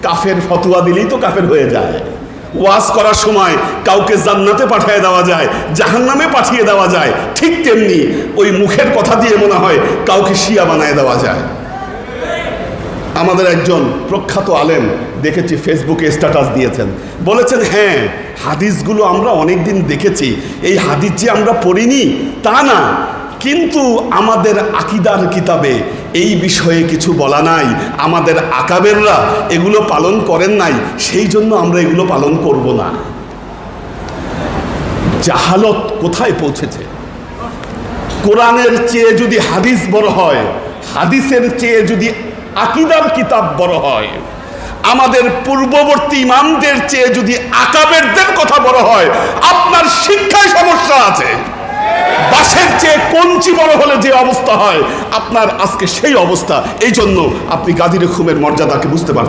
কাফের ফতোয়া দিলেই তো কাফের হয়ে যায়। ওয়াজ করার সময় কাউকে জান্নাতে পাঠিয়ে দেওয়া যায়, জাহান্নামে পাঠিয়ে দেওয়া যায়, ঠিক তেমনি ওই মুখের কথা দিয়ে মনে হয় কাউকে শিয়া বানায় দেওয়া যায়। আমাদের একজন প্রখ্যাত আলেম দেখেছি ফেসবুকে স্ট্যাটাস দিয়েছেন, বলেছেন হ্যাঁ হাদিসগুলো আমরা অনেক দিন দেখেছি, এই হাদিস যে আমরা পড়িনি তা না, কিন্তু আমাদের আকীদার কিতাবে এই বিষয়ে কিছু বলা নাই, আমাদের আকাবেররা এগুলো পালন করেন নাই, সেই জন্য আমরা এগুলো পালন করব না। জাহালত কোথায় পৌঁছেছে! কোরআনের চেয়ে যদি হাদিস বড় হয়, হাদিসের চেয়ে যদি আকীদার কিতাব বড় হয়, আমাদের পূর্ববর্তী ইমামদের চেয়ে যদি আকাবেরদের কথা বড় হয়, আপনার শিক্ষায় সমস্যা আছে। বাঁশের চেয়ে কঞ্চি বড় হলে যে অবস্থা হয়, আপনার আজকে সেই অবস্থা। এই জন্য আপনি গাদিরে খুমের মর্যাদাকে বুঝতে পারছেন।